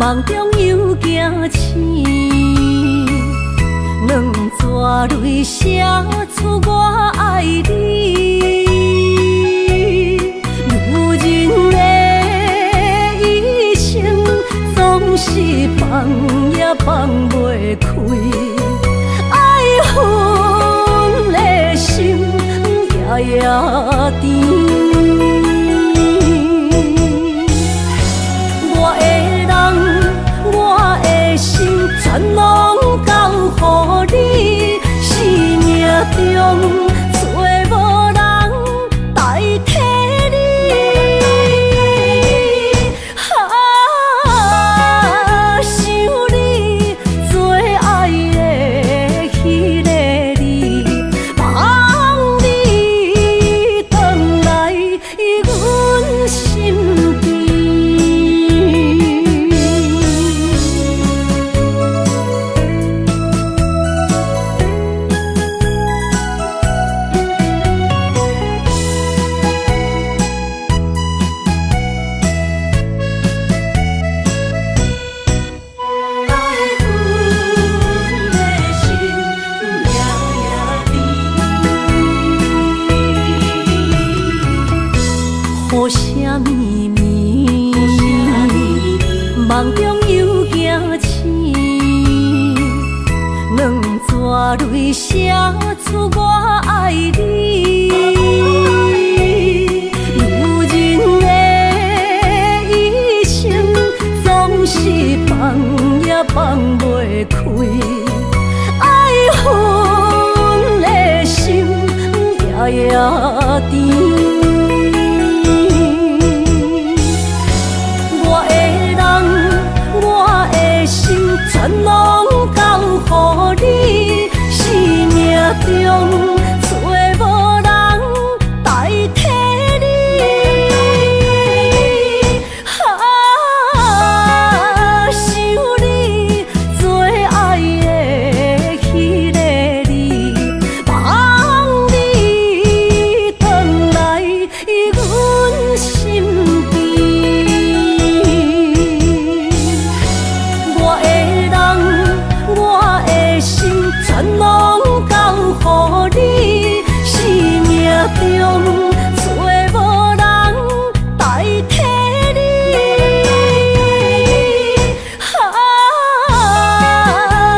梦中又惊醒，两纸泪写出我爱你。如今的一生，总是放也放袂开，爱恨的心夜夜甜。全拢交予你，生命中找无人代替你。想你做爱的迄个你，望你回来阮身边。雨声绵绵，梦中又惊醒，两纸泪写出我爱你。如今的一生，总是放也放袂开，爱恨的心夜夜甜。全拢交予你，生命中找无人代替你。想你做爱的迄个你，望你回来阮身边。全拢交予你，生命中找无人代替你。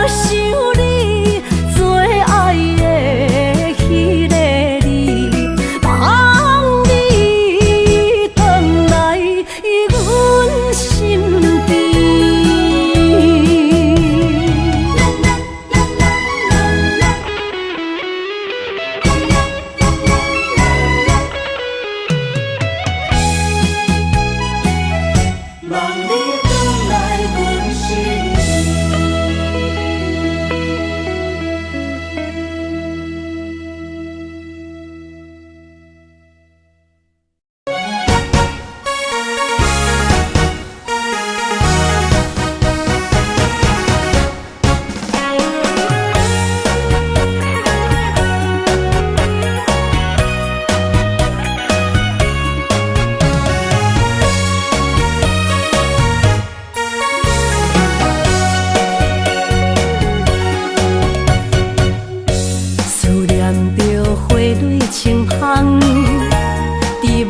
想你做爱的迄个你，望你回来阮身边。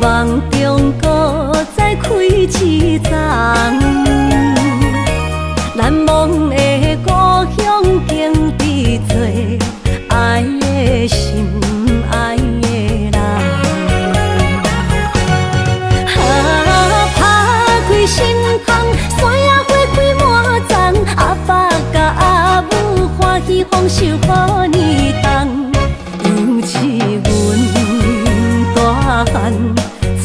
梦中搁再开一丛，难忘的故乡经历做爱的心爱的人。打开心窗，山野花开满丛，阿爸甲阿母欢喜丰收好年冬，尤是阮大汉。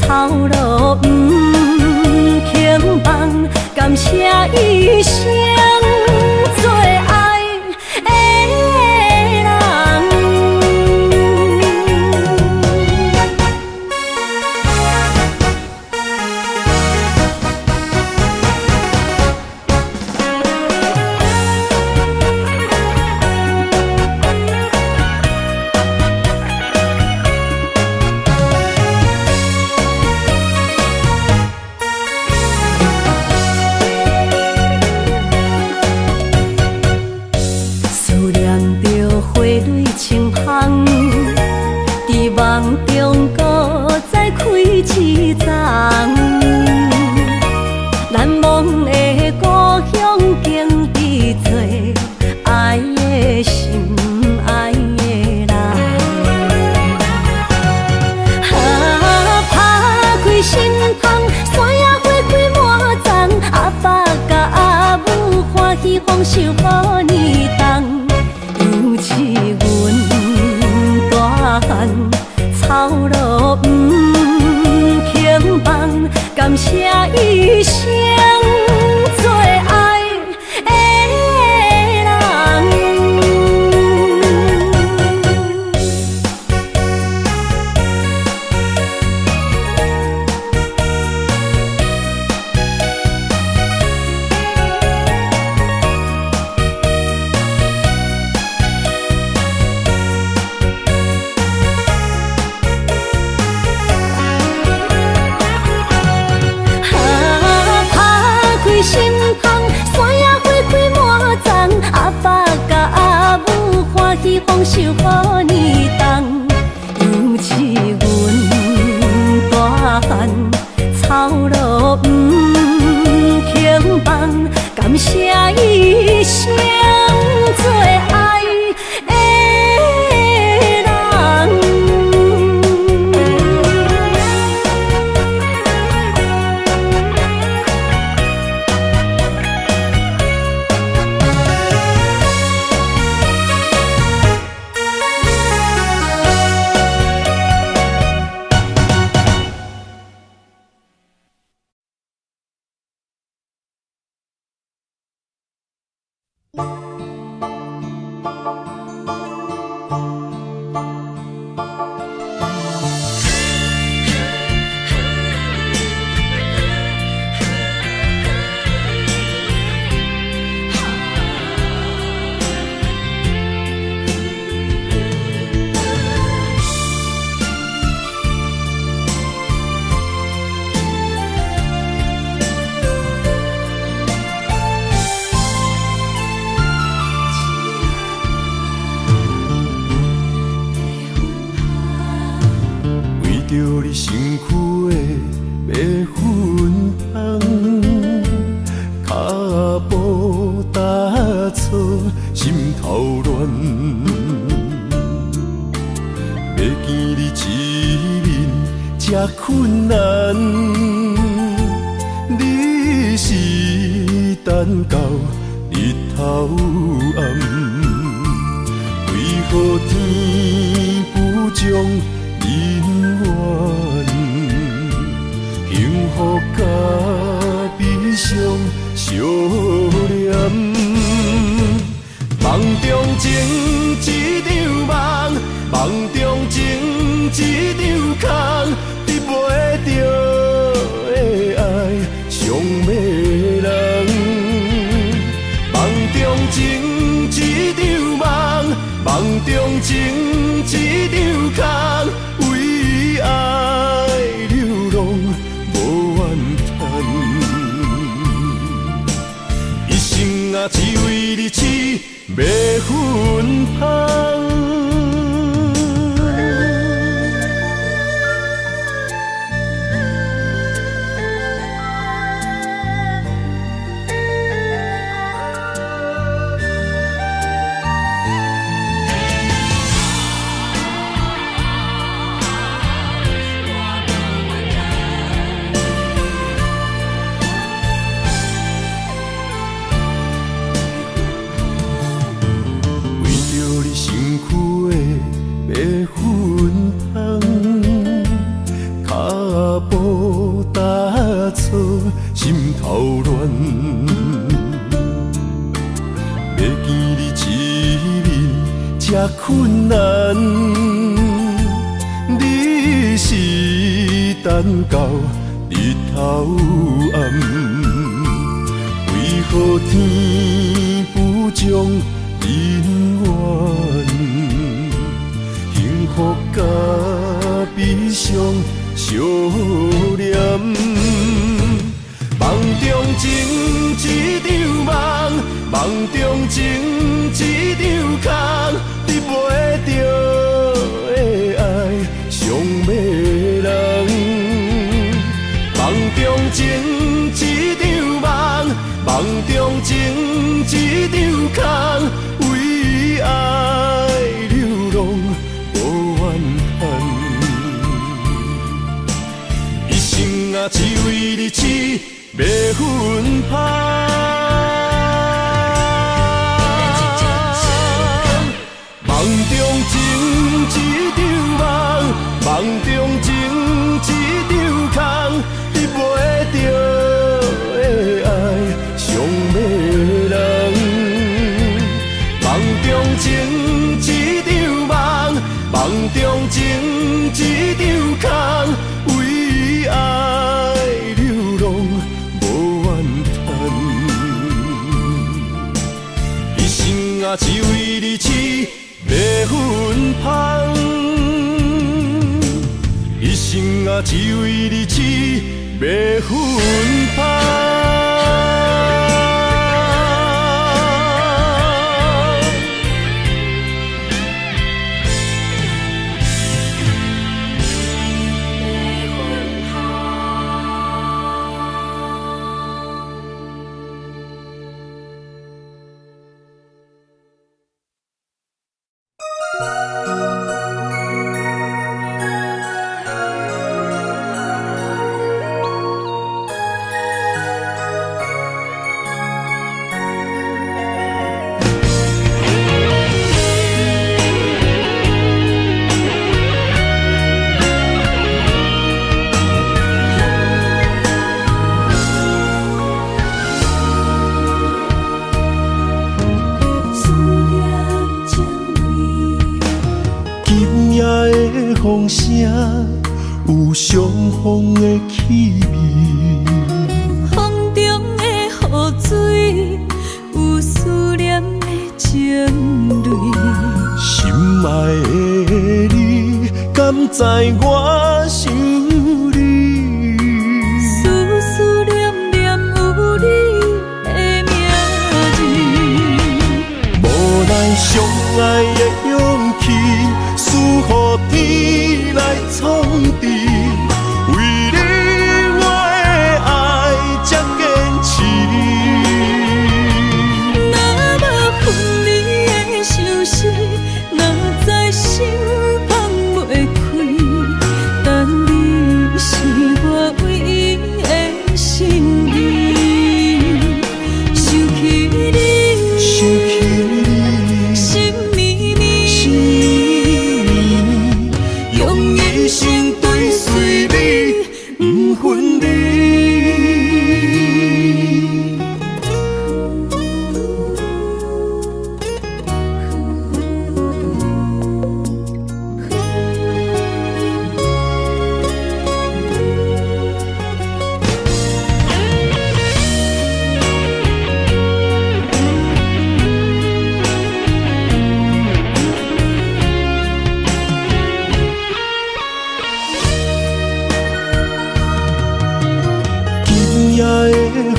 草路不轻放，感谢一生做梦中搁再开一丛，难忘的故乡经历做爱的心爱的人。打开心窗，山野花开满丛，阿爸甲阿母欢喜丰收好年冬，尤是阮大汉草路不轻放，感谢一生做爱的人。心窗，山野花开满丛，阿爸甲阿母欢喜丰收好年冬，尤是阮大汉草路不轻放，感谢一生做爱的人。着你身躯的白粉红，脚步踏错，心头乱。要见你一面这困难，你是等到日头暗，为何天不将？人缘，幸福甲悲伤相连，梦中情一场梦，梦中情一场空，得袂着的爱上迷人。梦中情一场梦，梦中情一场空。为爱流浪无怨叹，一生啊只为你痴白粉香。心头乱，要见你一面这困难，你是等到日头暗，为何天不将人缘，幸福甲悲伤相连？梦中情一场梦，梦中情一场空，得袂着的爱一生啊，只为你痴袂分芳。梦中情一场梦，梦中情一场空，得袂着的爱上迷人。梦中情一场梦，梦中情一场空，为爱流浪无怨叹。一生啊，只为你痴袂分芳，一生啊，只为你痴袂分芳。风声有相逢的气味，风中的雨水有思念的情泪。心爱的你，敢知我想你？思思念念有你的名字，无奈相爱的勇气，输予天来创治。为你我的爱才坚持。若无分离的相思，哪知心放袂开。但你是我唯一的心意，想起你，想起你，心绵绵，用一生追随你，不分离。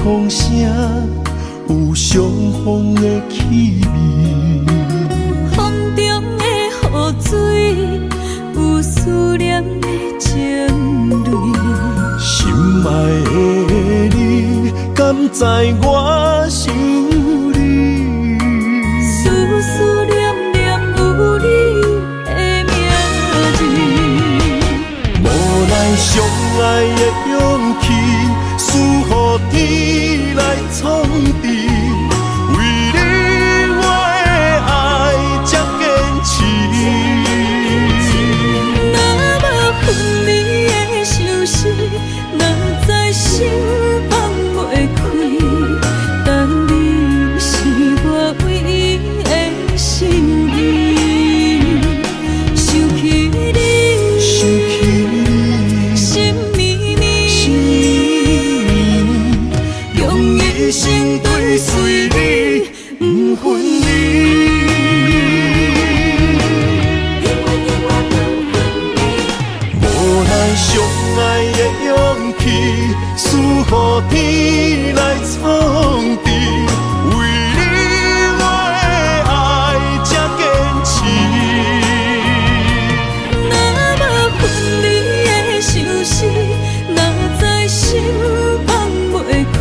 风声有相逢的气味，风中的雨水有思念的情泪。心爱的你，敢知我想你？思思念念有你的名字，无奈相爱的勇气，输予天来创治。为你我的爱才坚持。若无分离的相思，哪知心放袂开。但你是我唯一的心意，想起你，想起你，心绵绵，用一生追随你，不分离。无奈相爱的勇气，输予天来创治。为你我的爱才坚持。若无分离的相思，哪知心放袂开。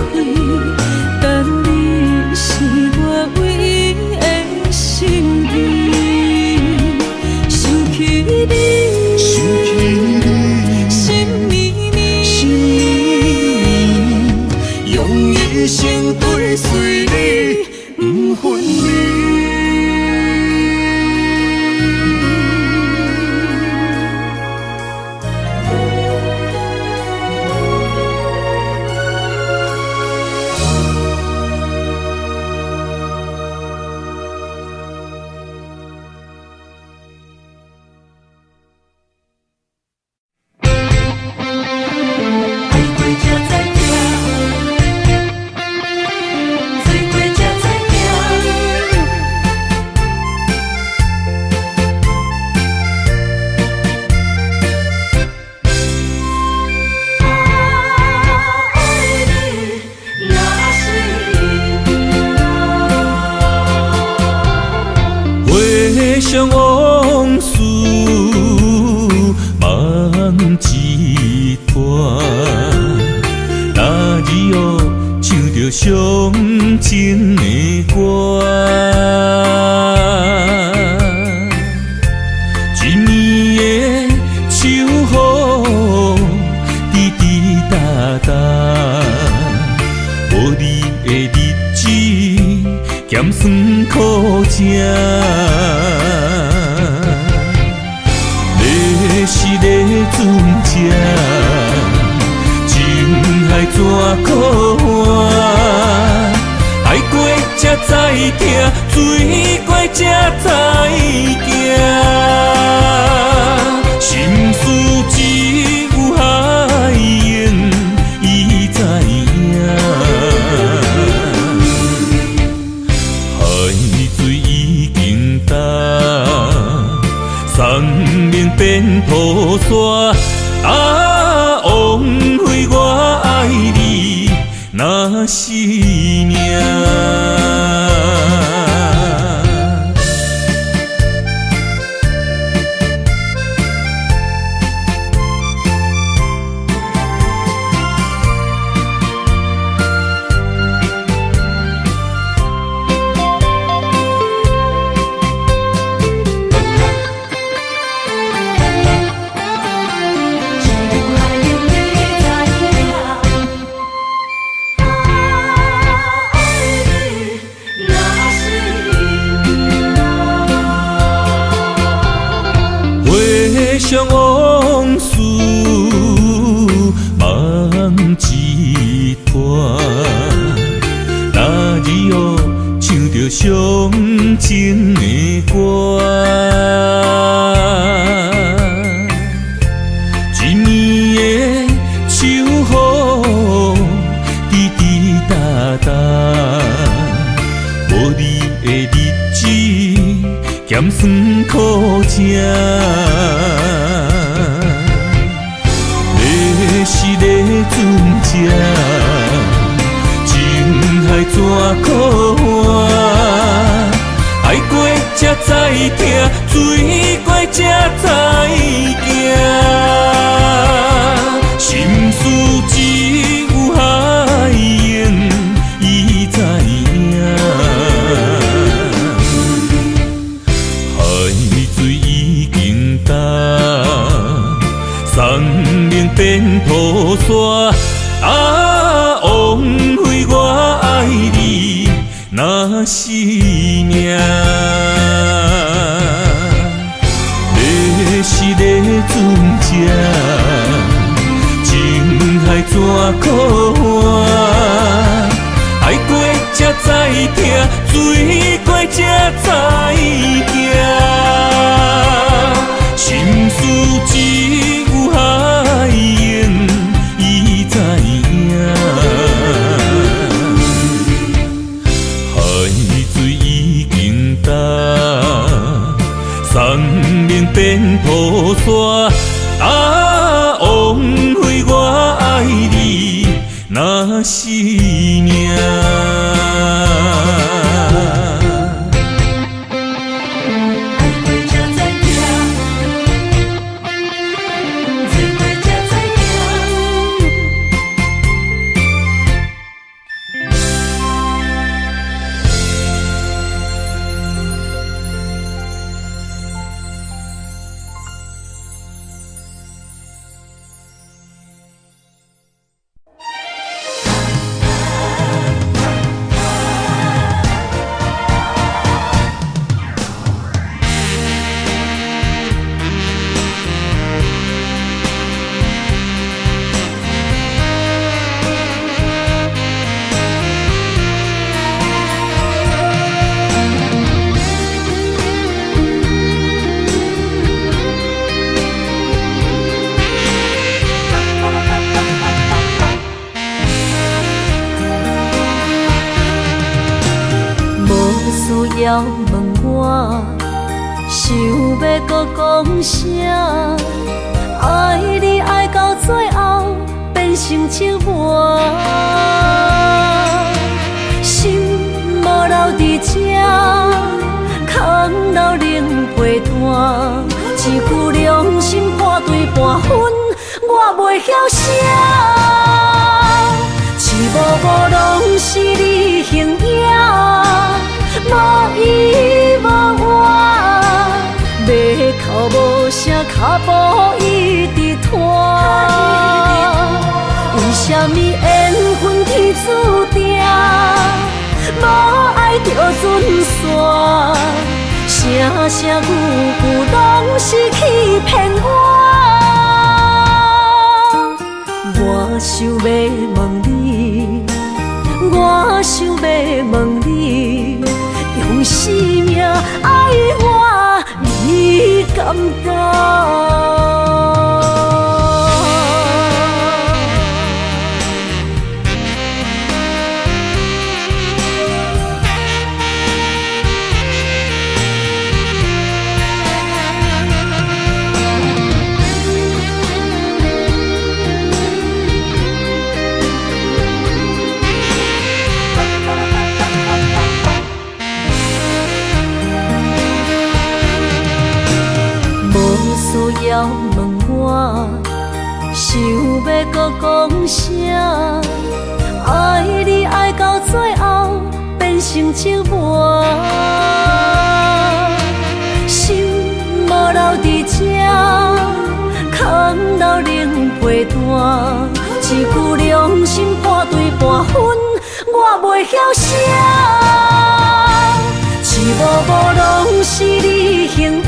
但你是我唯一的心意，想起你，想一段，那日哦唱着伤情的歌。一年的秋雨滴滴答答，无你的日子咸酸苦涩。是个船只，情海怎可换？爱过才知疼，水过才知行。心事只有海燕伊知影，海水已经干。送命变土沙，枉费我爱你那是命。回想往事，梦一段。那日哦，唱着伤情的歌。一年的秋雨滴滴答答，无你的日子咸酸苦涩。是个船只，情海怎可换？爱过才知疼，水过才知行。心事只有海燕伊知影，海水已经干。送命变土沙，枉费我爱你那是命。是个船只，情海怎可换？爱过才知疼，水过才知行。心事只有海燕伊知影，海水已经干。送命变土沙，枉费我爱你那是命。要问我，想要搁讲啥？爱你爱到最后变成寂寞，心无留伫这，空留冷陪伴，一句良心半对半分，我袂晓写。一幕幕拢是你形影，无依无我，马口无声，脚步一直拖。为什么缘分天注定，无爱就准线？声声句句拢是欺骗我。我想要问你，我想要问你，用生命爱我，你敢敢？要问我，想要搁讲啥？爱你爱到最后变成寂寞，心无留伫这，空留冷陪伴。一句良心半对半分，我袂晓写。一幕幕拢是你形影。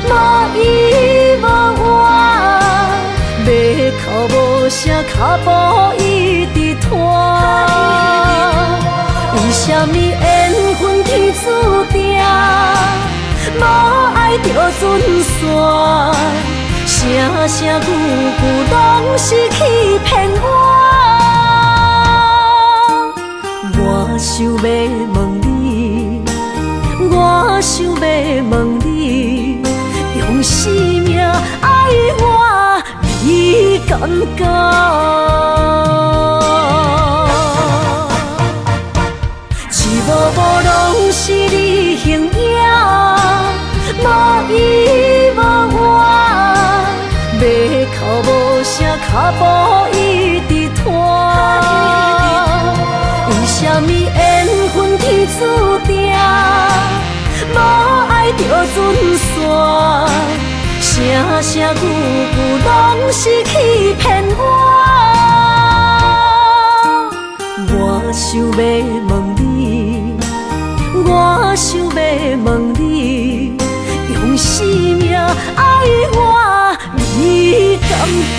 无依无我，马口无声，脚步一直拖。为什么缘分天注定，无爱就准线？声声句句拢是欺骗我。我想要问你，我想要问你。用生命爱我，你敢敢？一幕幕拢是你形影，无依无我，马口无声，脚步一直拖。为什么缘分天注定，无爱就准线？声声句句拢是欺骗我。我想要问你，我想要问你，用生命爱我，你敢敢？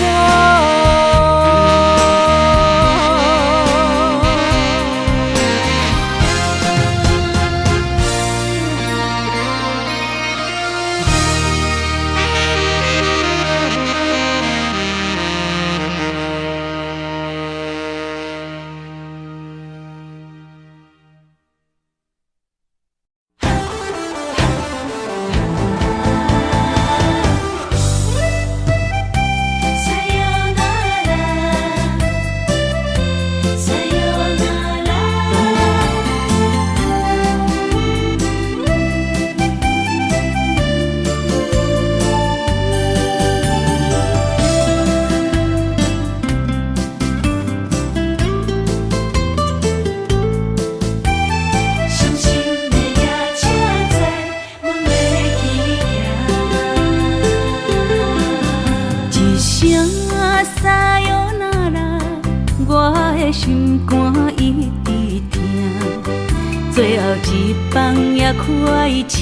心肝一直疼，最后一放也开车，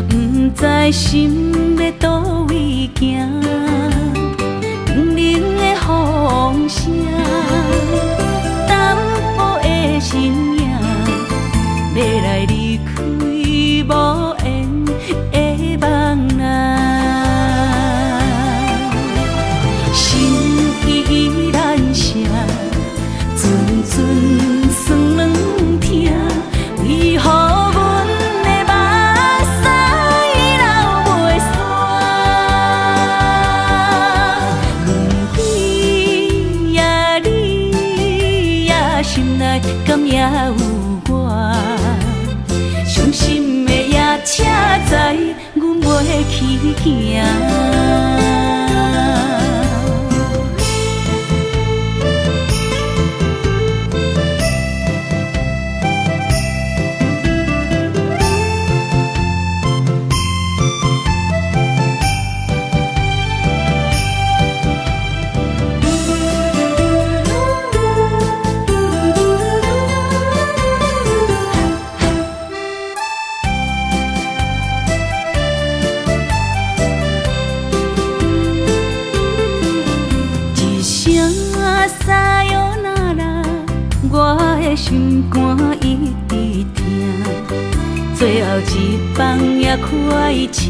不知心要倒位行。冷冷的风声，淡薄的身影，要来离开无缘的梦啊，心依然舍。阵酸软疼，为何阮的目屎流袂煞？问你呀，你呀，心内敢也有我？伤心的夜车载，阮袂去行。的心肝一直疼，最后一棒也快车，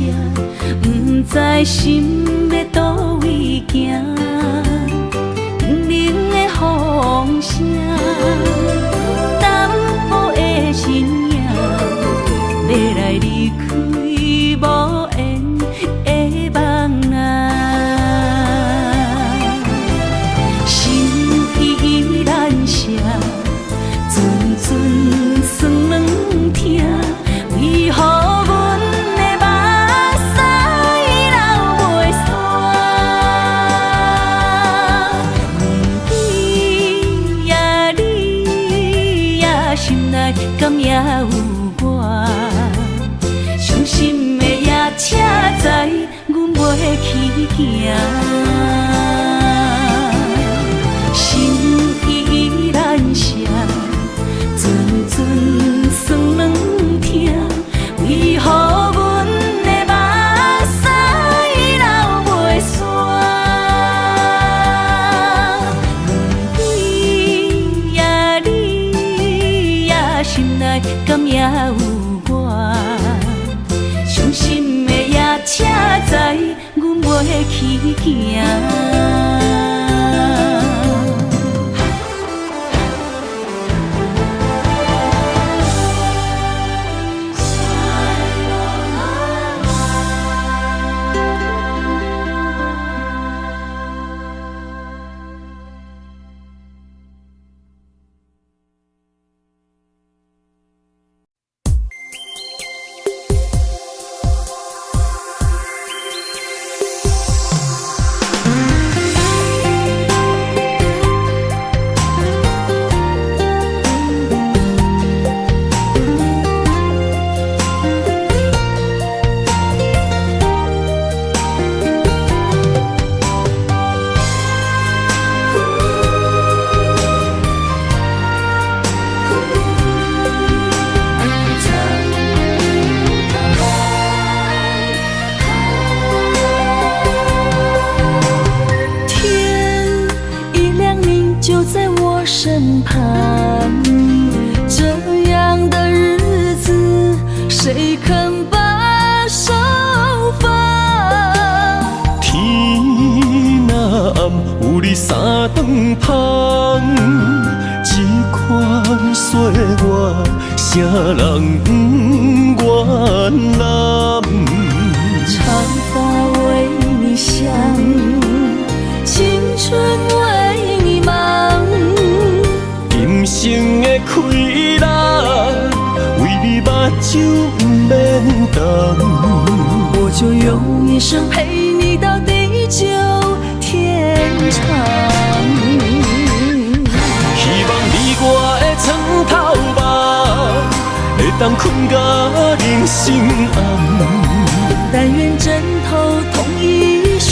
不知心要倒位行。冷冷的风声，淡薄的身影，要来离开无缘的梦啊。心依然舍，阵阵酸软疼，为何阮的目屎流袂煞？问天呀，你呀，心内敢也有我？伤心的夜车载，阮袂去行。心依然舍，阵阵酸软疼，为何阮的目屎流袂煞？问天呀，你呀，心内敢也有我？伤心的夜车载，阮袂去行。身旁，这样的日子，谁肯把手放？天若暗，有你三顿香，这款岁月，啥人不愿揽？长发为你香，青春为你忙。今生的快乐，为你目睭不免干。我就用一生陪你到地久天长。希望你我的床头梦，会当困到人生暗。但愿枕头同一双，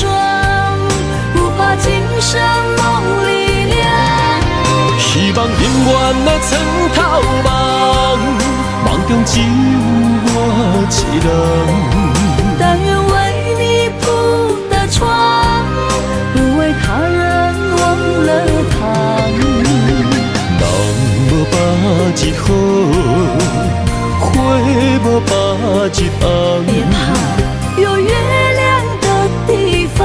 不怕今生梦里凉。希望永远的床头梦，梦中只有我一人。但愿为你铺的床，不为他人忘了躺。人无把日好，花无把日红。别怕，有月亮的地方，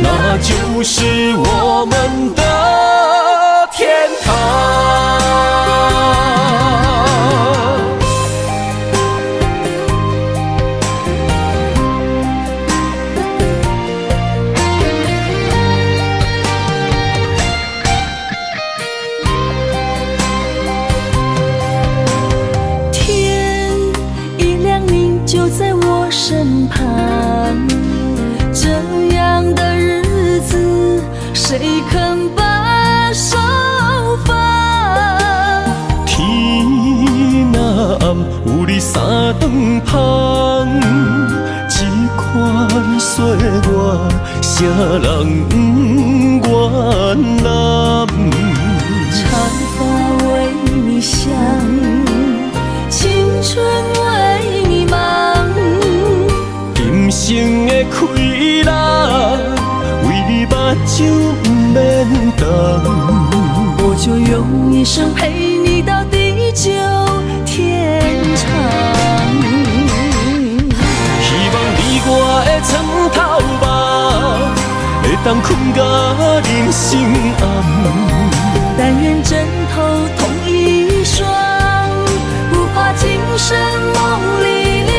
那就是我们的天堂。天一亮，你就在我身旁。这样的日子，谁肯把手放？天若暗，有你三顿香，这款岁月，啥人不愿揽？长发为你香，青春为你忙。今生的快乐，为你目睭不免干。我就用一生陪你到地久天长。希望你我的床头梦，会当困甲人生暗。但愿枕头同一双，不怕今生梦里凉。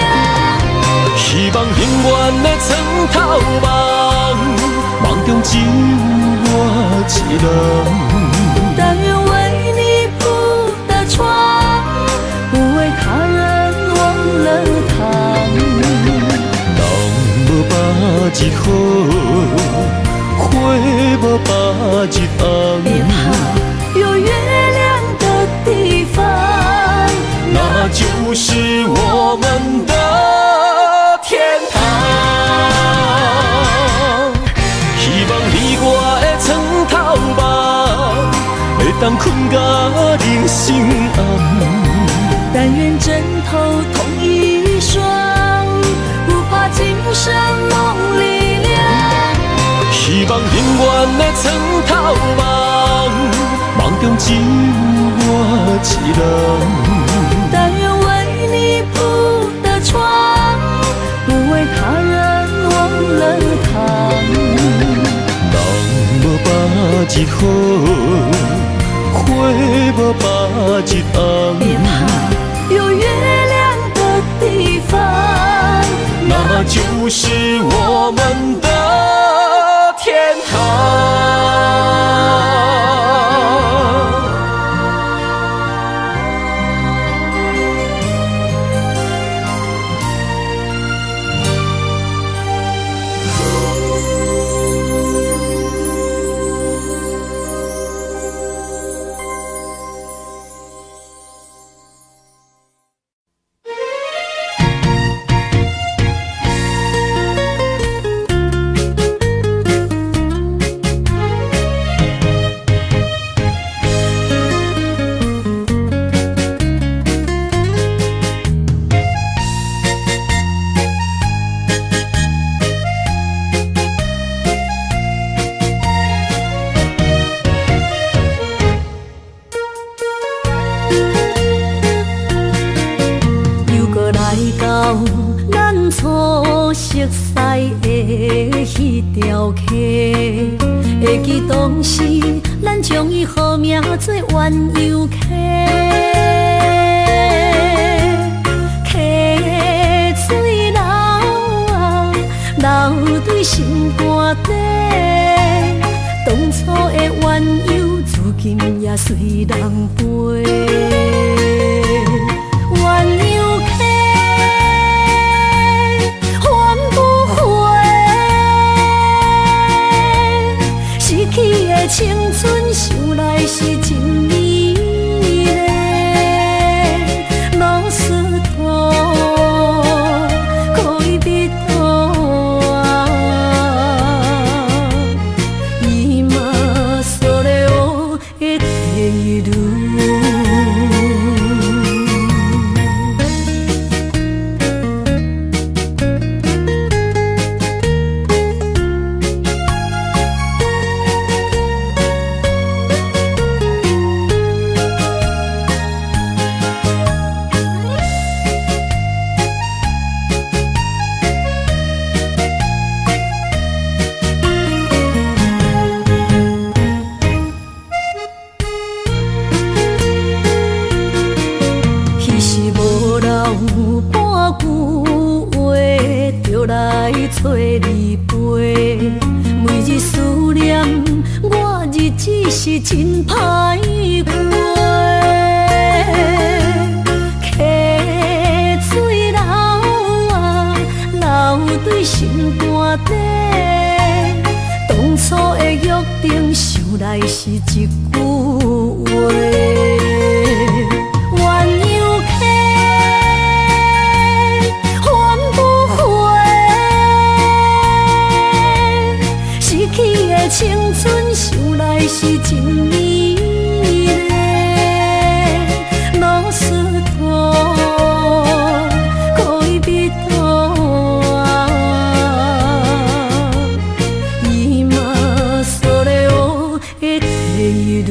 希望永远的床头梦，梦中只有我一人。但愿为你铺的床，不为他人忘了躺。人无百日好，花无百日红。别怕有月亮的地方，那就是我们的天堂。希望你我的床头梦，会当困甲人生暗。但愿枕头同一双，不怕今生梦里凉。希望永远的床头梦，梦中只有我一人。但愿为你铺的床，不为他人忘了躺。人无百日好，花无百日红。别怕有月亮的地方，那就是我们的天堂。迄条溪，会记当时咱将伊号名做鸳鸯溪。溪水流啊，流对心肝底。当初的鸳鸯，如今也随人飞。鸳鸯溪。青春想来是真美丽，老师徒可以比途啊，今それを得ている。找你陪，每日思念，我日子是真歹过。溪水流啊，流对心肝底。当初的约定，想来是一句话。青春想来是真美丽，老师徒可以比途啊，今それを得ている。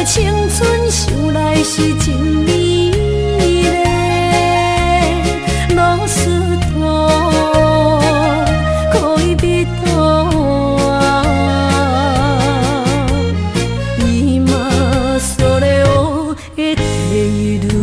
青春想来是真美丽，老师徒可以比多啊，伊嘛所了的地路。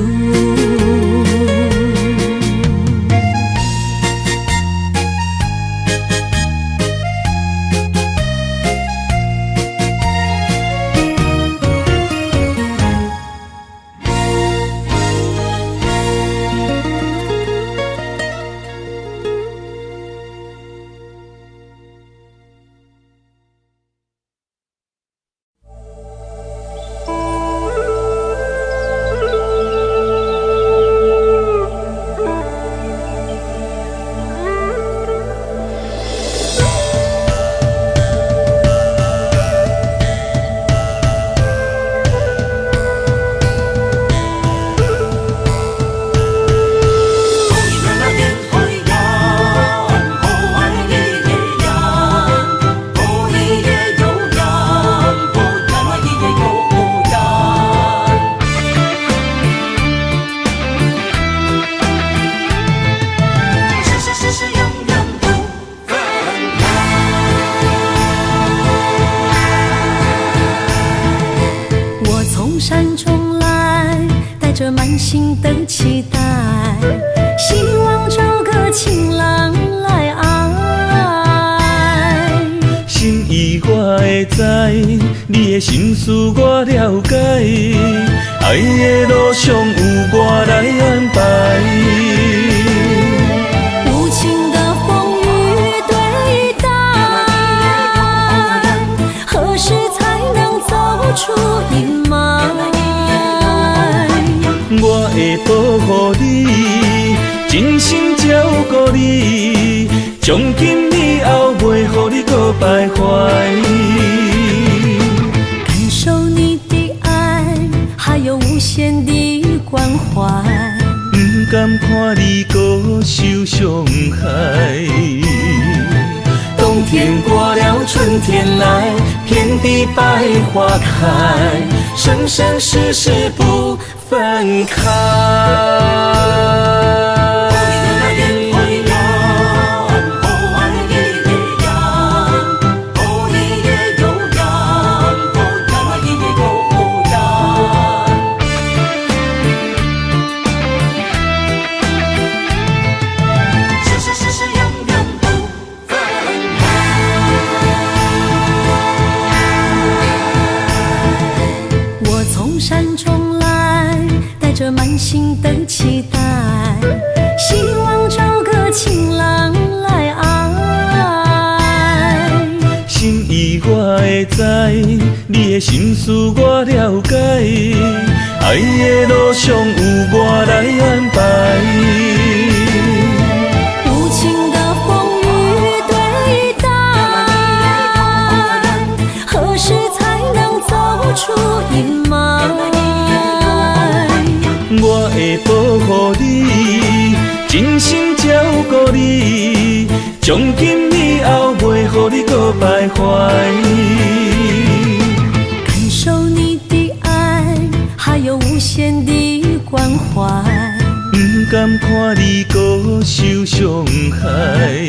山中来，带着满心的期待，希望找个情郎来爱。心意我会知，你的心思我了解，爱的路上有我来安排。无情的风雨对待，何时才能走出阴霾？我会保护你，真心照顾你，从今以后袂予你搁徘徊。感受你的爱，还有无限的关怀，不甘看你搁受伤害。冬天过了，春天来，遍地百花开，生生世世不分开。山中来，带着满心的期待，希望找个情郎来爱。心意我会知，你的心思我了解，爱的路上有我来安排。无情的风雨对待，何时才能走出阴霾？我会保护你，真心照顾你，从今以后袂予你搁徘徊。感受你的爱，还有无限的关怀，不甘看你搁受伤害。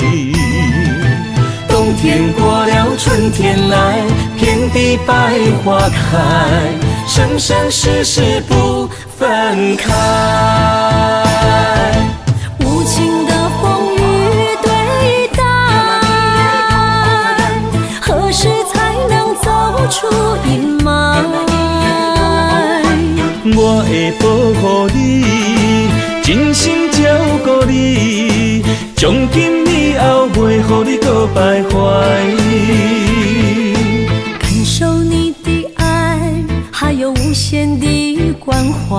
冬天过了，春天来，遍地百花开，生生世世不分开。无情的风雨对待，何时才能走出阴霾？我会保护你，真心照顾你，从今以后袂予你搁徘徊。感受你的爱，还有无限的关怀，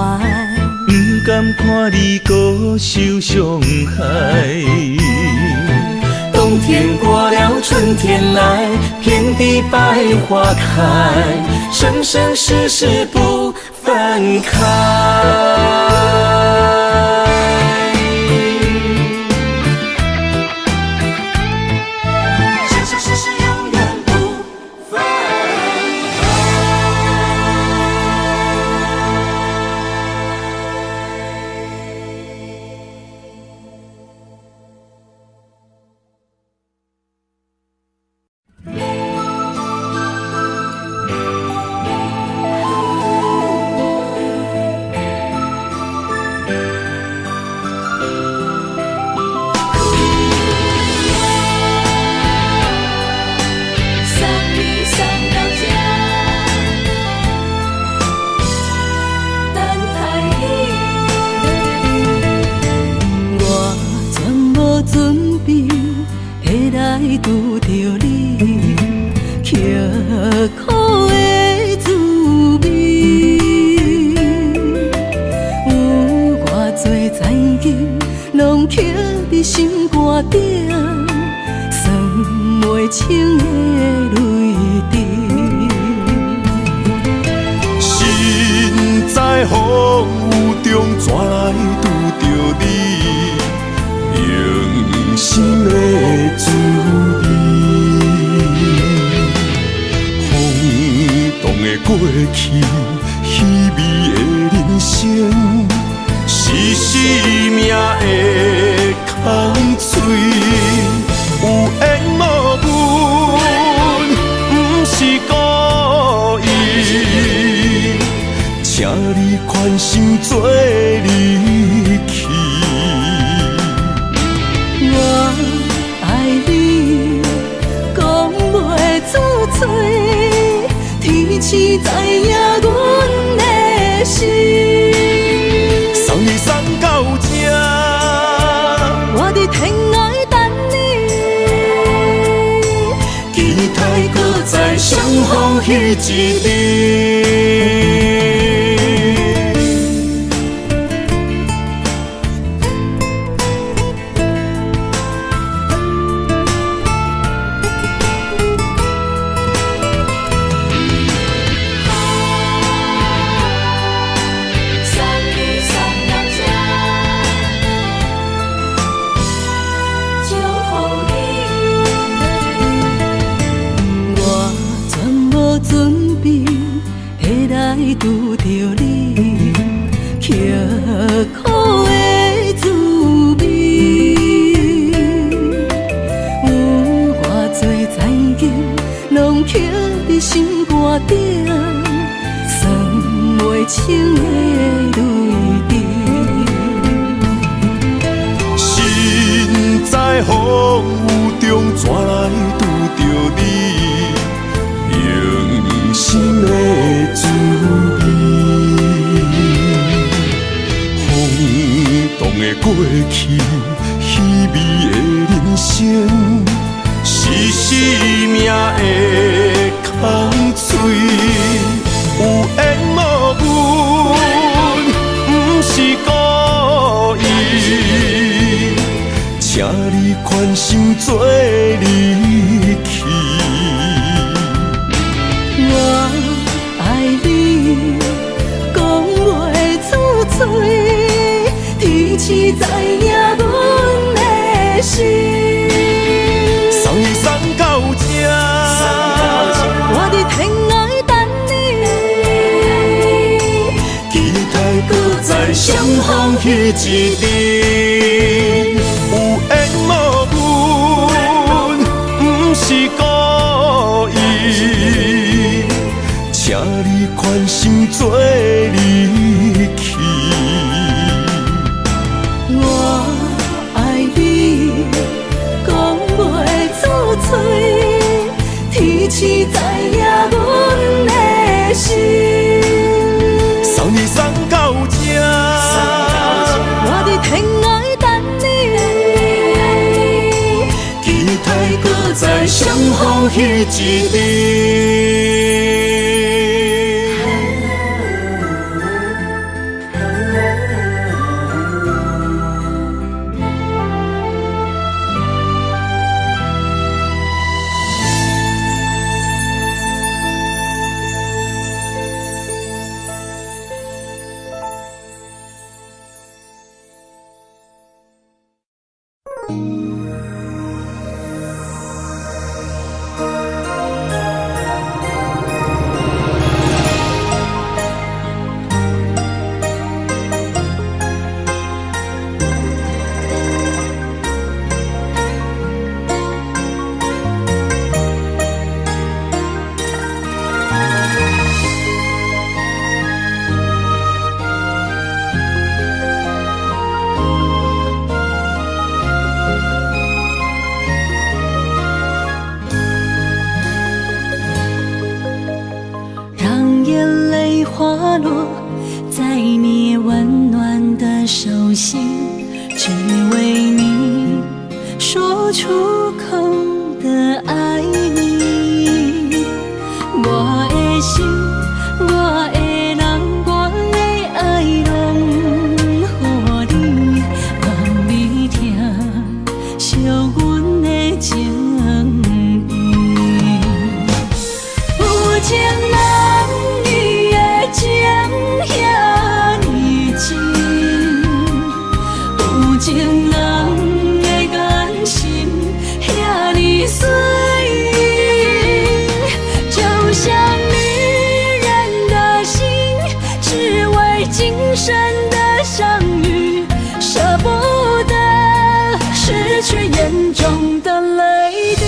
不甘看你搁受伤害。冬天过了，春天来，遍地百花开，生生世世不分开。生生世世永远不分开。怎来拄着你用心的滋味？风动的过去，稀微的人生，是生命的空嘴，有缘无分，不是故意，请你宽心做离去。我爱你，讲袂出嘴，天赐知影阮的心。送你送到这，我伫天外等你，期待搁再相逢彼一日。拄着你，刻苦的滋味，有偌多灾境，拢刻伫心肝顶，算袂清的泪滴。身在风雨中，怎来拄着你用心的滋味？风动的过去，稀微的人生，是生命的空嘴，有缘无分，不是故意，请你宽心做离去。我爱你，讲袂出嘴，天赐知影阮的心。送你送到这，我伫天外等你，期待搁再相逢彼一日。有缘无分，不是故意，请你宽心做离去。我爱你，讲袂出嘴，天赐知影阮的心。送你送到这，我伫天外等你，期待搁再相逢彼一日。花落在你温暖的手心，只为你说出口的爱你。我的心，我的人，我的爱拢予你，望你听惜阮的情意。有情人。情遐尼真，生的相遇，舍不得失去眼中的泪滴。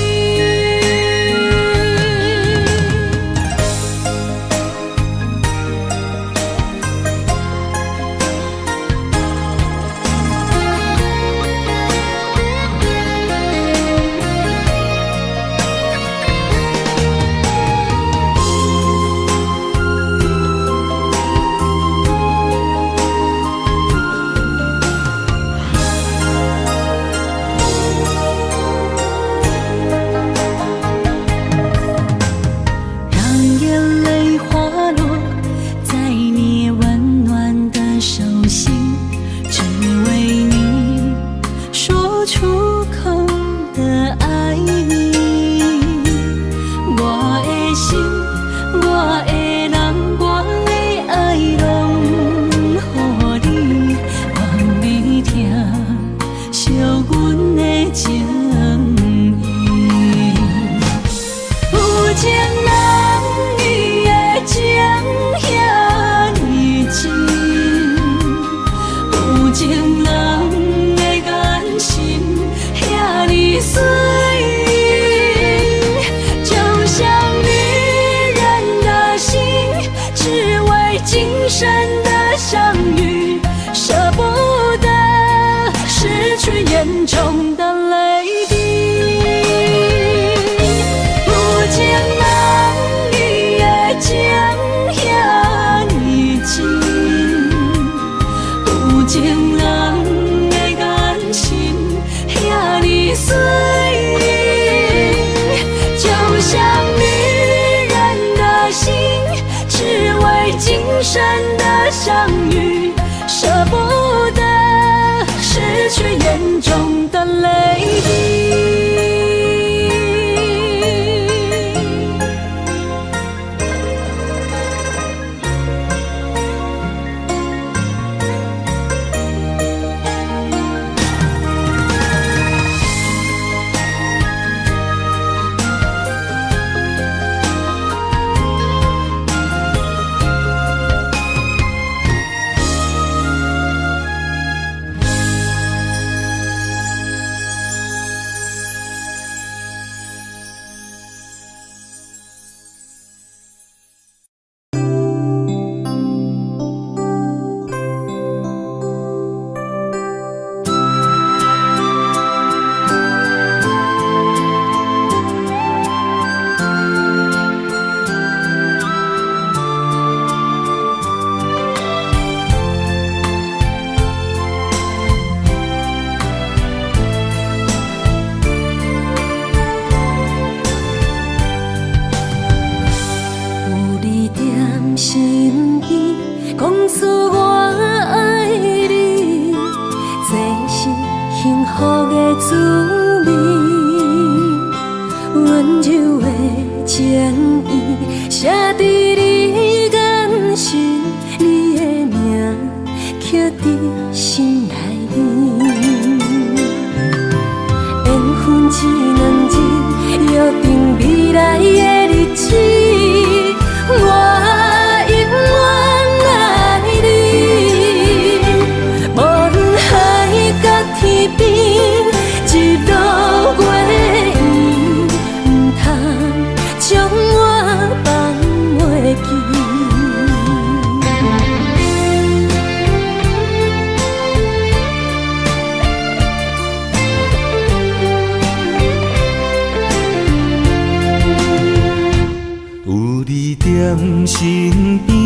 身边，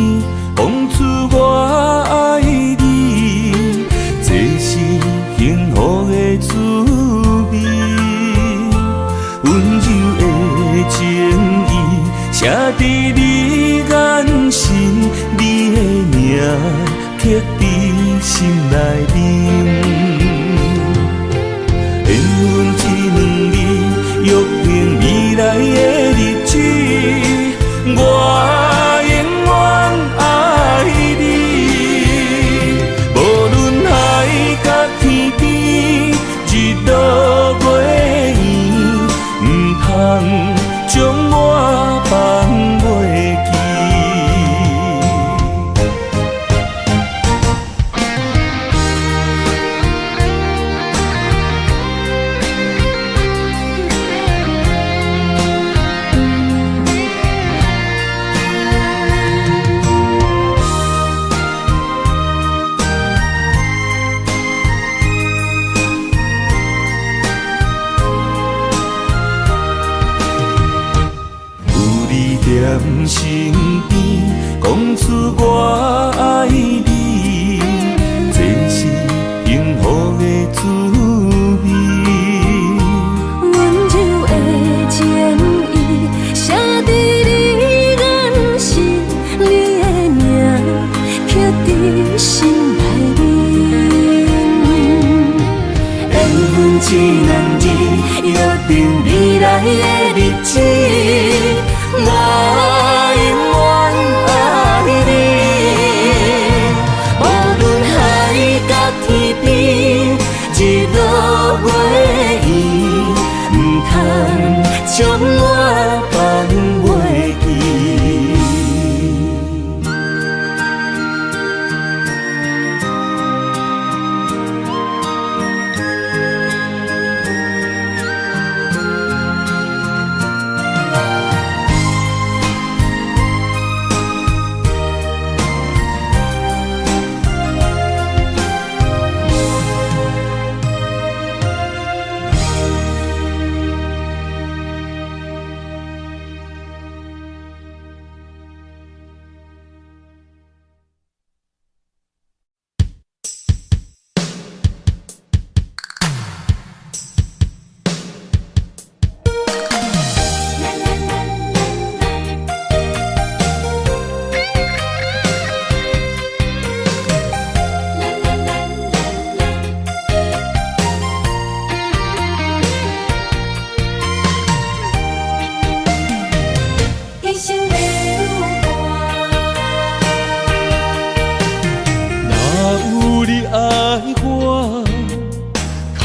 讲出我爱你，这是幸福的滋味。温柔的情意，写伫你眼神，你的名刻伫心内面。缘分一两字，约定未来的日子。我永远爱你，无论海角天边，日落月圆，唔通将我放袂记。我爱你，这是幸福的滋味。温柔的情意写在你眼心，你的名刻在心内面。缘分一男儿，约定未来的日子，我永远爱你。无论海角天边，日落月圆，不通将我放袂记。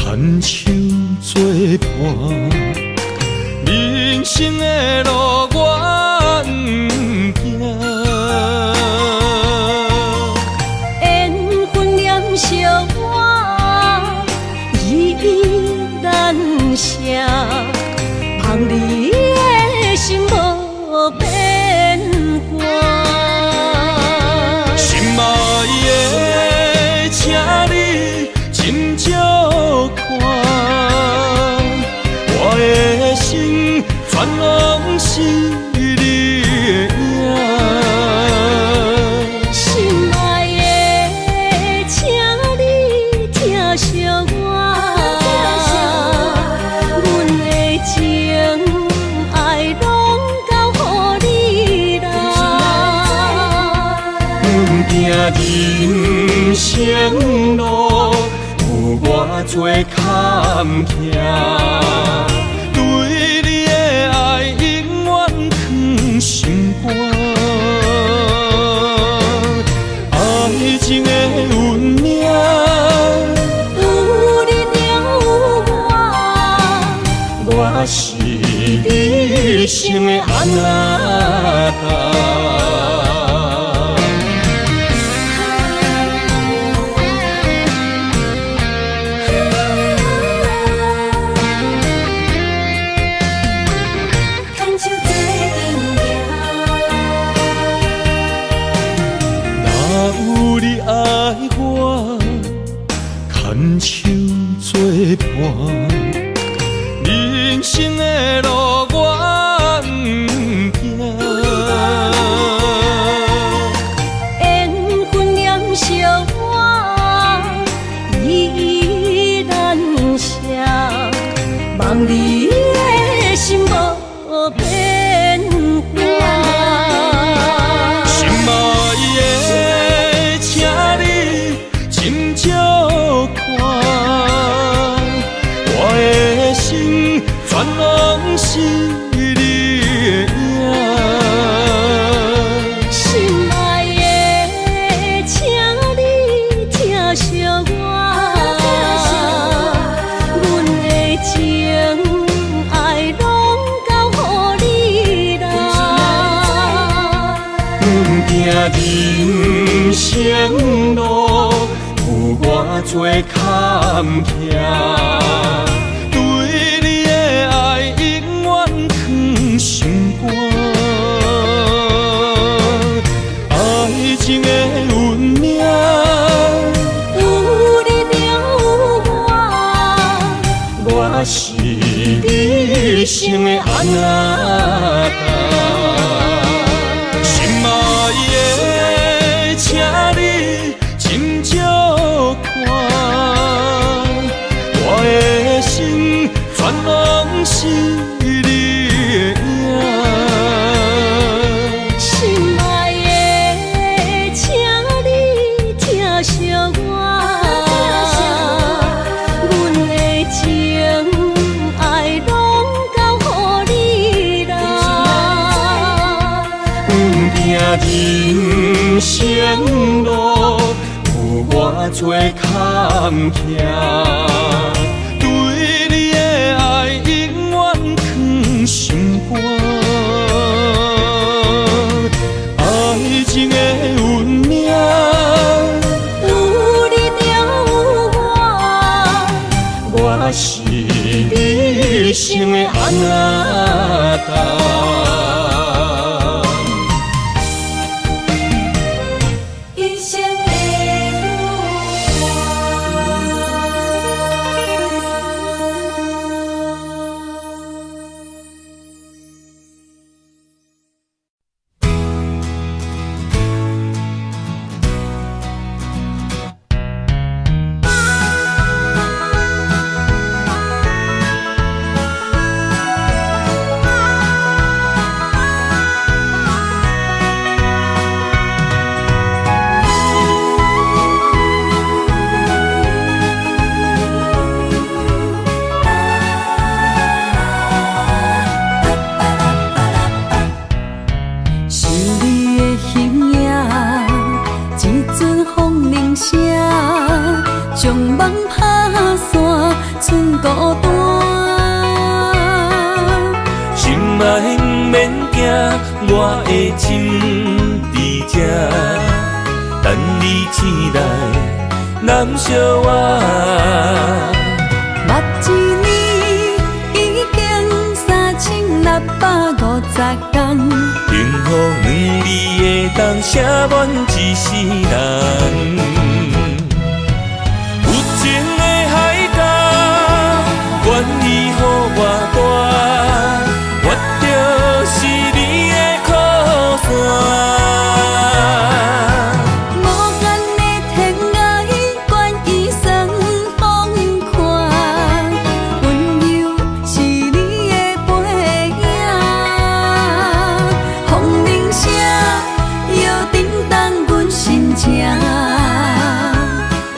牵手作伴，人生的路我不惊。缘分念相我，依依难舍，望你的心无变卦。心爱的，请你斟酌看，我的心全拢是你的影。心爱的，请你疼惜我，阮的情爱拢交予你啦。行人生路有偌多坎坷，对你的爱永远藏心肝。爱情的运命，有你有我，我是你生的安那达。有你爱我，牵手作伴，人生的路我不惊。缘分念相我，依依难舍，望你的心无变卦。心爱的，请你斟酌看，我的心全拢是你的影。心爱的，请你疼惜我，阮的情爱拢交予你啦。人生路有偌多坎坷，对你的爱永远藏心肝。爱情的运命，有你有我，我是你生的安那达。心爱的，生路有偌多坎坷，对你的爱永远藏心肝。爱情的运命，有你就有我，我是你生的阿达。一生的是你的形影，一阵风铃声，将梦打散，剩孤单。心爱不免惊，我的心伫这，等你醒来，难相我。目一年已经3650天，幸福两字的冬，写满一世人。有情的海角，愿意予我大，我就是你的靠山。无限的天涯，愿意算风看，温柔是你的背影。风铃声摇叮当阮心情，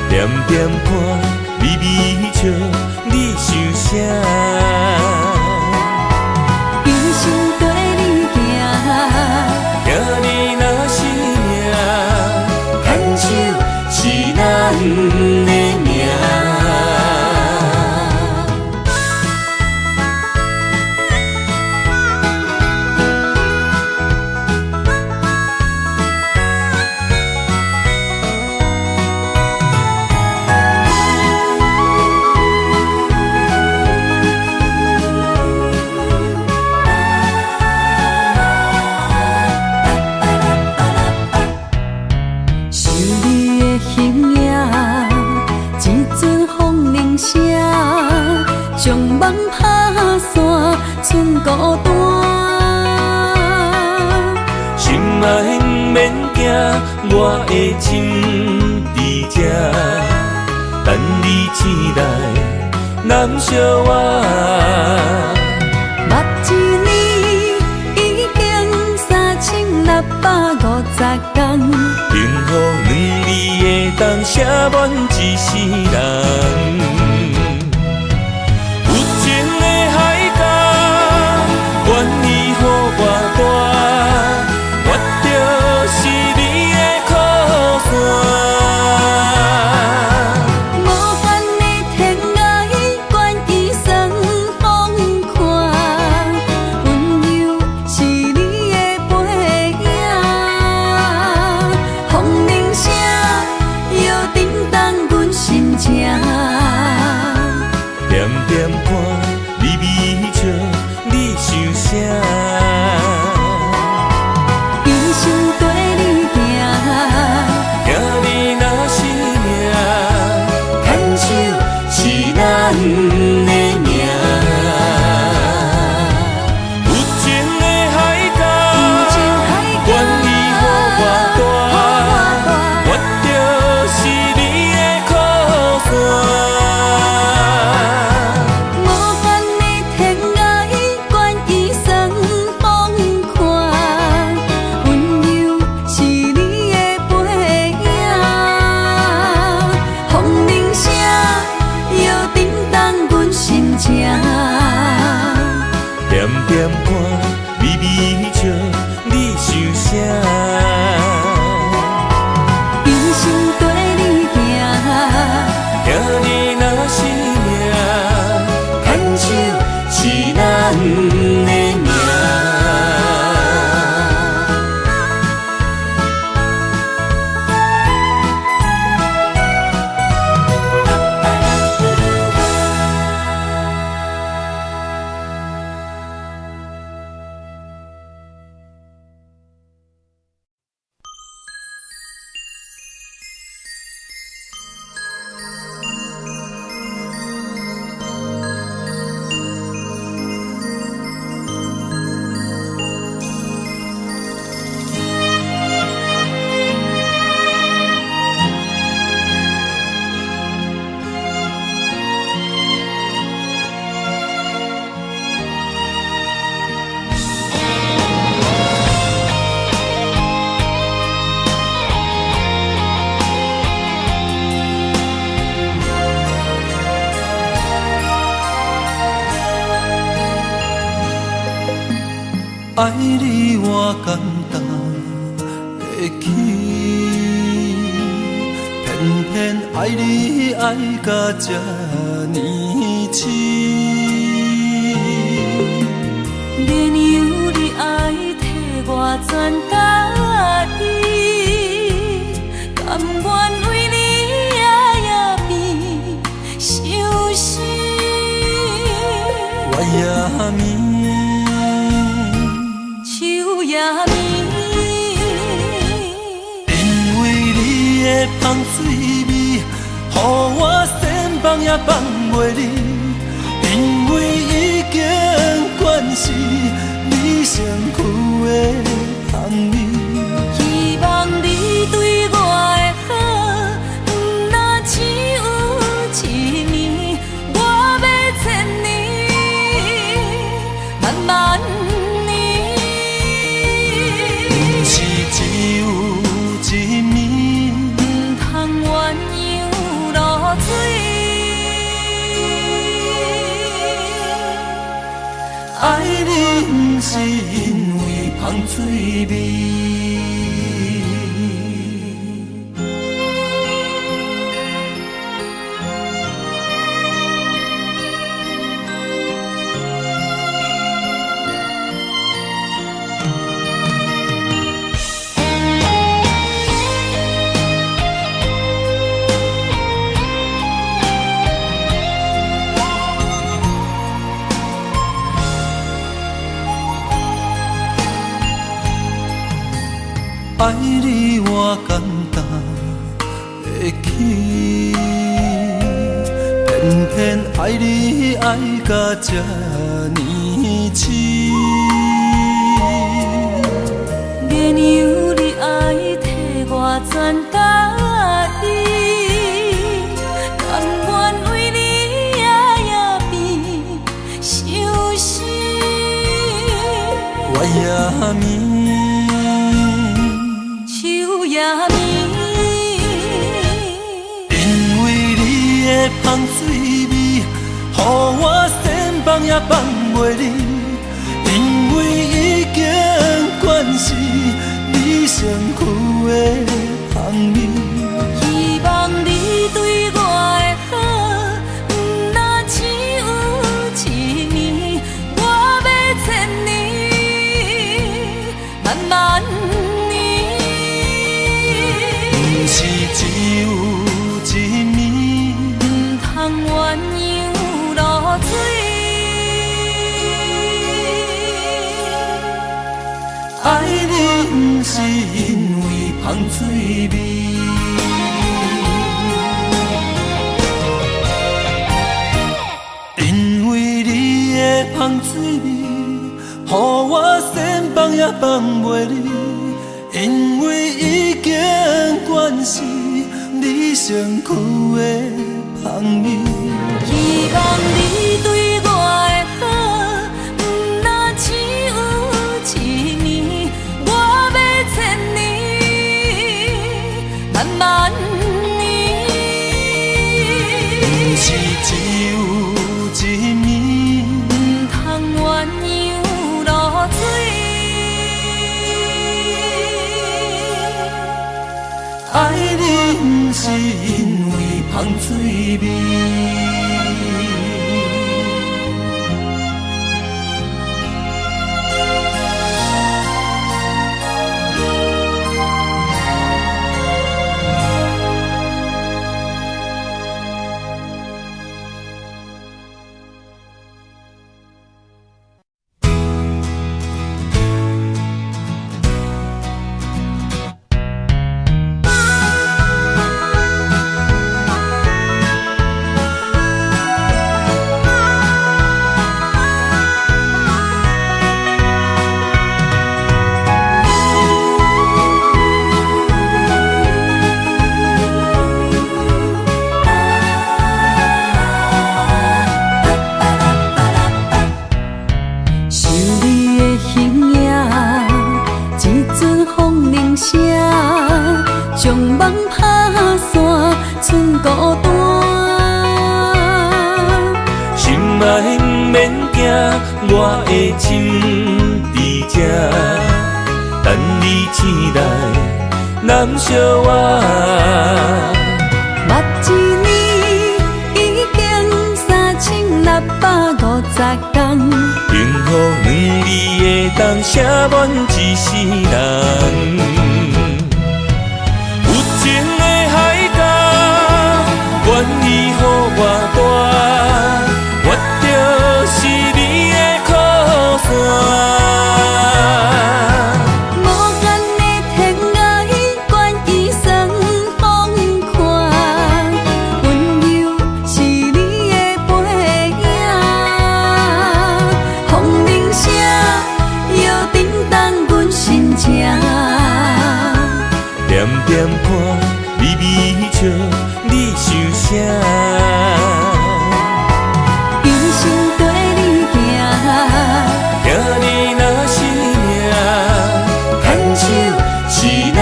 点点看，微微笑，你想啥？一生跟你行，行你若是命，牵手是咱的命。是你的形影，一阵风铃声，将梦打散，剩孤单。心爱不免惊，我的心伫这，等你醒来，难相我。目一年已经3650天，幸福两字的冬，写满一世人。有情的海角，愿意予我大，我就是你的靠山。无限的天涯，愿意算风看，温柔是你的背影。风铃声摇叮当阮心情。平生跟你行，兄弟若是命，牵手是咱的命。爱你我简单会起，偏偏爱你爱到这呢深。免由你爱替我全家己，甘愿为你夜眠伤心。我也眠。因为你的香水味，予我先放也放袂离。因为已经惯是你身躯的香味。希望你对我的好，不若只有一年，我要千年，慢慢。爱你不是因为香水味。爱你我简单会起，偏偏爱你爱到这呢深。免由你爱替我全家己，甘愿为你夜眠伤心。我也眠。因为你的香水味，予我先放也放袂离。因为已经惯是你身躯的香味。希望你对我的好，不若只有一年，我要千年，慢慢。是只有一年，不通鸳鸯落水。爱你不是因为香水味，因为你的香水味，予我先放也放袂离。因为已经惯是你身躯的香味。希望你对我的好，不若只有一年，我要千年，慢慢年。不是只有一年，不通鸳鸯落水。爱你毋是因为芳水味。我的心伫这，等你醒来，难相我。目一年已经3650天，幸福两字的当写满一世人。有情的海角，愿意予我带，我就是你的靠山。点点看，微微笑，你想啥？一生跟你行，行你若是命，牵手是咱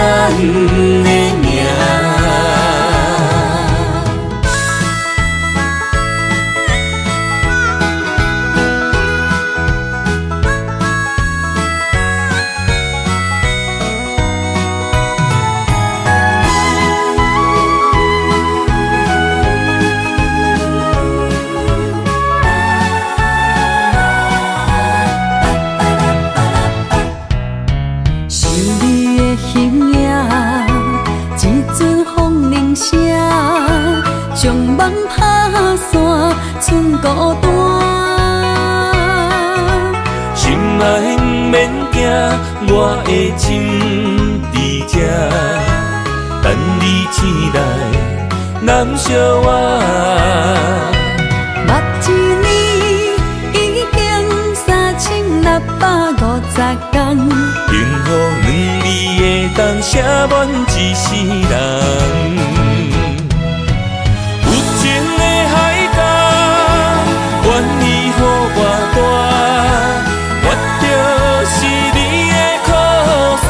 的命。将梦打散，剩孤单。心爱免惊，我的心伫这，等你醒来，难相我。目一年已经3650天，幸福两字的当写满一世人。愿意予我带，我就是你的靠山。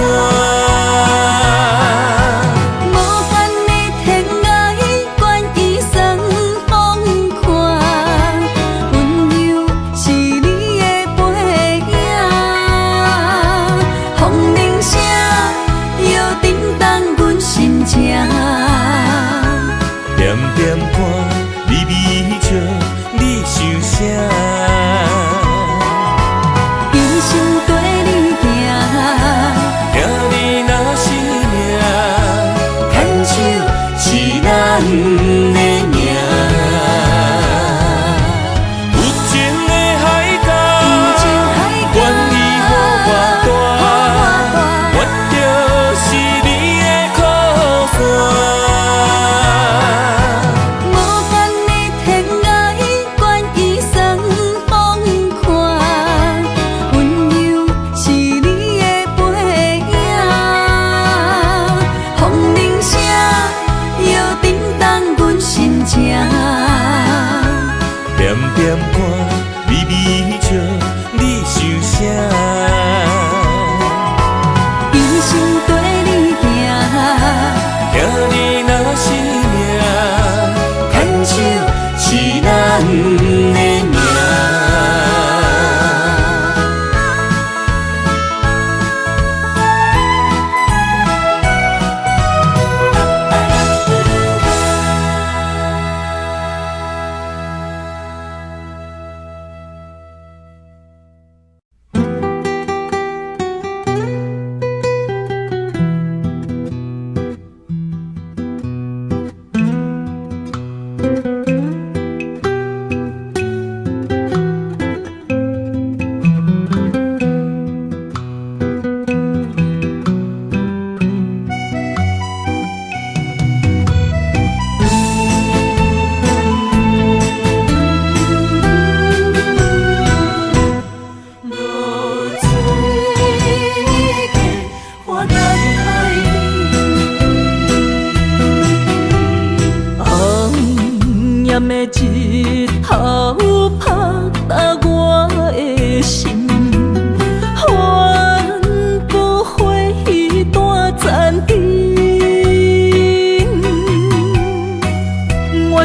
无限的天涯，愿意算风看，温柔是你的背影，风铃声摇震动阮心情。点点看，微微笑。你想啥？一生跟你行，行你若是命，牵手是咱的命。有情的海角，愿意予我带，我就是你的靠山。摇震动。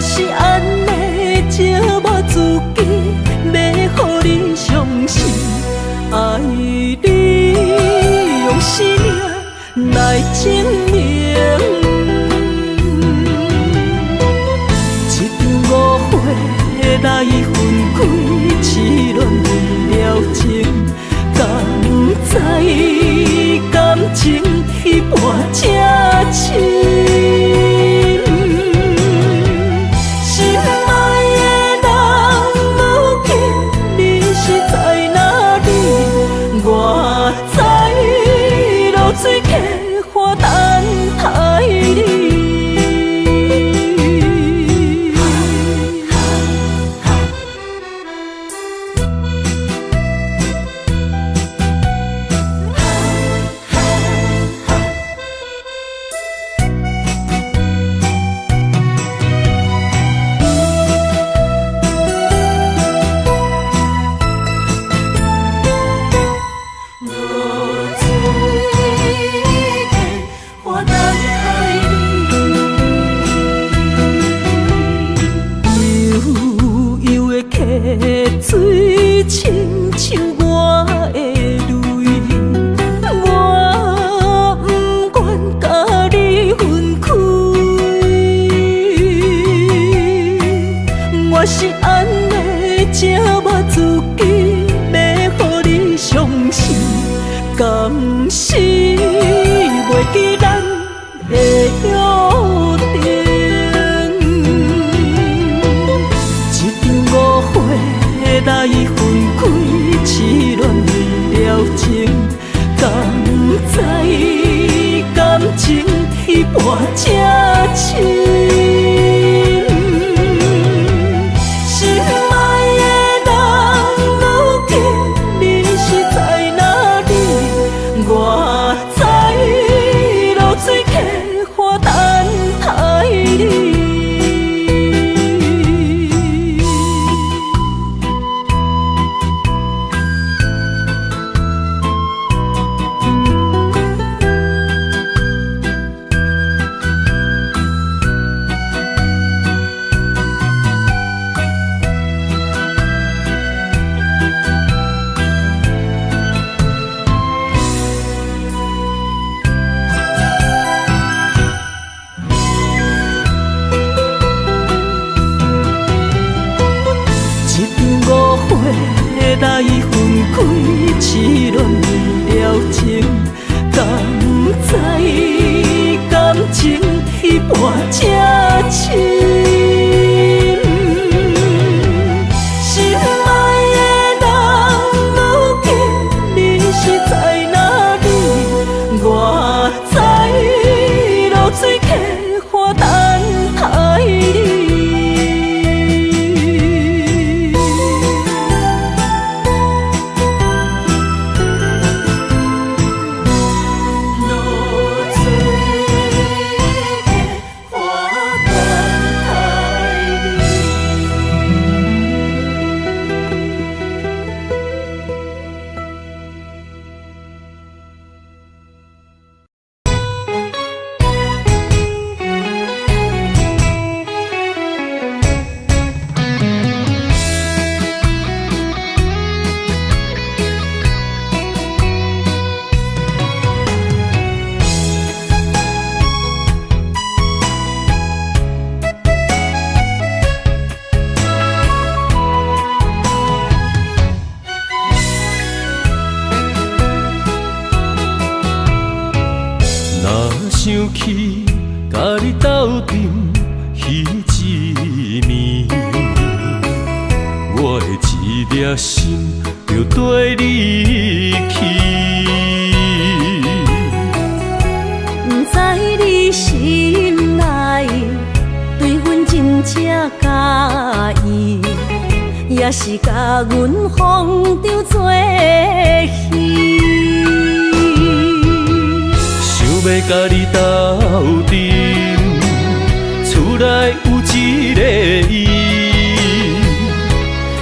是安尼寂寞自己，要予你相信，爱你用生命来证明。一场误会来分开，痴恋为了情，敢知感情一半才深。水客花等待你。水亲像我的泪，我不愿甲你分开。我是安尼寂寞自己，要予你相信，敢是袂记咱的约定。来分开，痴恋为了情，敢知感情一半才深。心爱的人，如今你是在哪里？我在流水客花等待你。来分开，痴恋为了情，敢知感情一半才深。心爱的人，如今你是在哪里？我在流水客花等待你。想起甲你斗阵彼一暝，我的一粒心就跟你去。不知你心内对阮真正介意，也是甲阮放着做戏。要甲你斗阵，厝内有一个伊，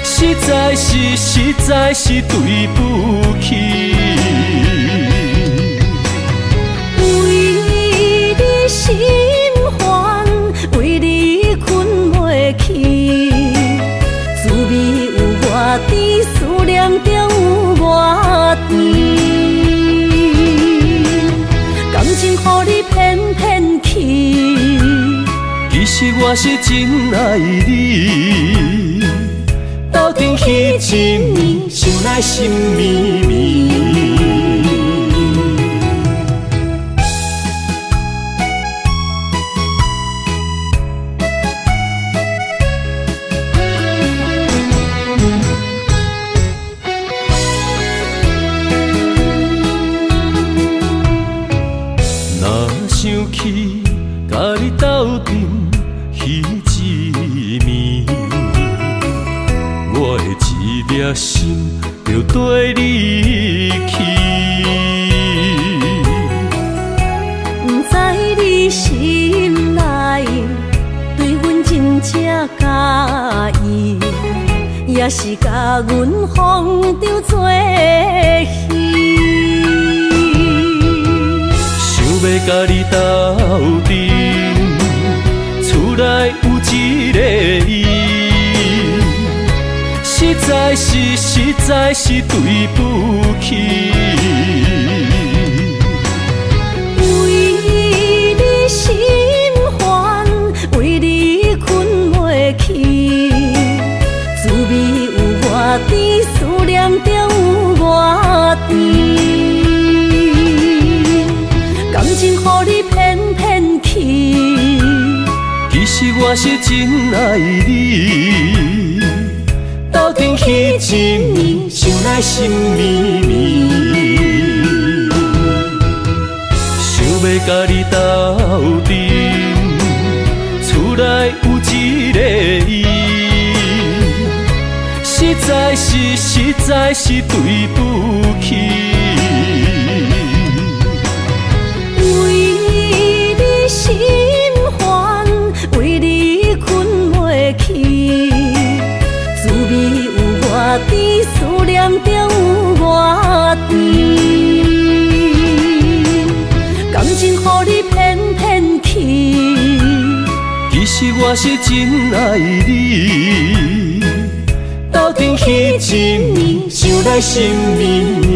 实在是对不起。为你心烦，为你困袂我是真爱你。斗阵彼一暝，想来心绵绵。想起甲你斗阵彼一暝，我的一粒心就跟你去。不知你心内对阮真正介意，也是甲阮放着做戏。要甲你斗阵，厝内有一个伊，实在是对不起。为你心烦，为你困袂去，滋味有偌甜，思念就有偌甜。感情予你骗骗去，其实我是真爱你。斗阵彼一暝，想来心绵绵。想要甲你斗阵，厝内有一个伊，实在是对不起。心烦，为你困袂去，滋味有偌甜，思念就有偌甜。感情予你骗骗去，其实我是真爱你。斗阵彼一暝，想来心绵绵。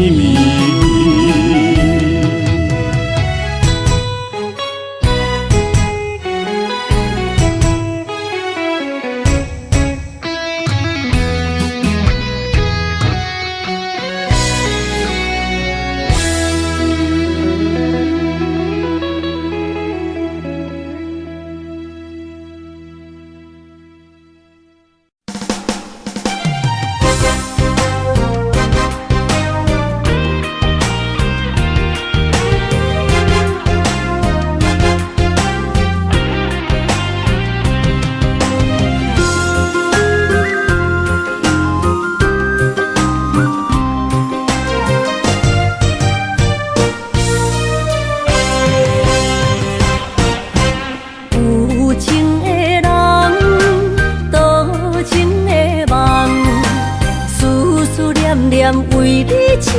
为你痴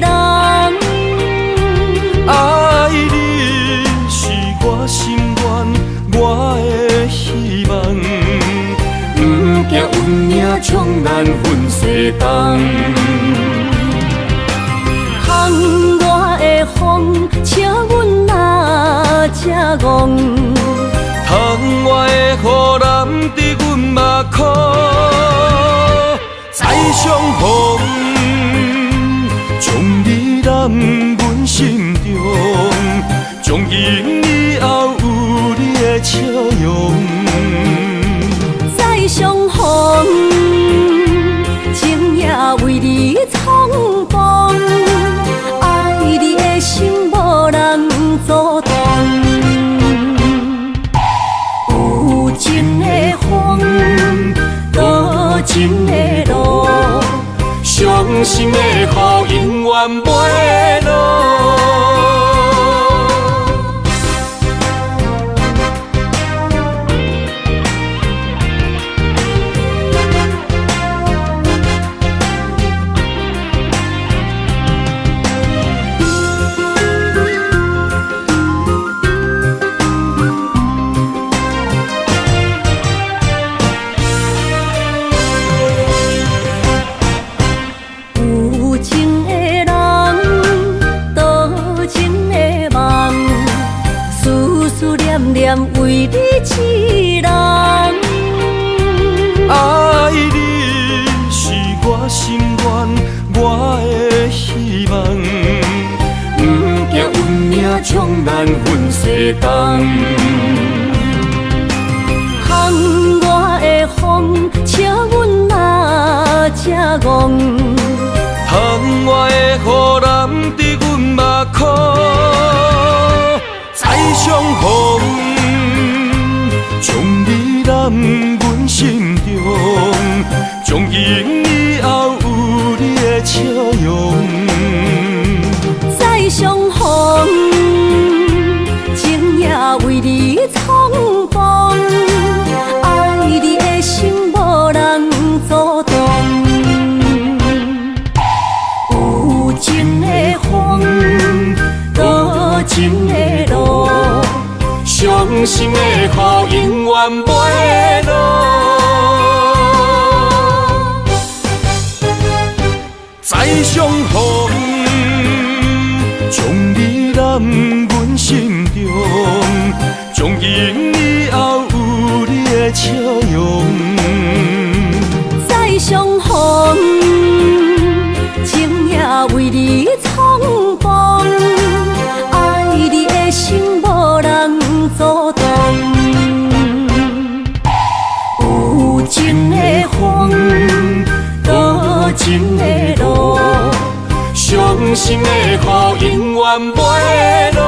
人，爱你是我心愿，我的希望。不惊运命冲咱分西东。窗外的风笑阮哪只戆，窗外的雨淋伫阮目眶，再相逢。将你揽阮心中，从今以后有你的笑容。再相逢，情也为你冲动，爱你的心无人阻挡。有情的风，多情的路。伤心的雨永远袂落。有情的人，为你一人。爱你是我心愿，我的希望。不惊运命冲咱分世东。风我的风，笑阮哪这戆。窗外的雨淋伫阮目眶，再相逢，将你揽阮心中，从今以后有你的笑容。再相逢，情也为你冲动，爱你的心无人阻挡。有情的风，多情的路，伤心的雨永远袂落。再相逢，将你揽阮心中，从今以后有你的笑容。再相逢，情也为你冲动，爱你的心无人阻挡。有情的风，多情的路，伤心的雨永远袂落。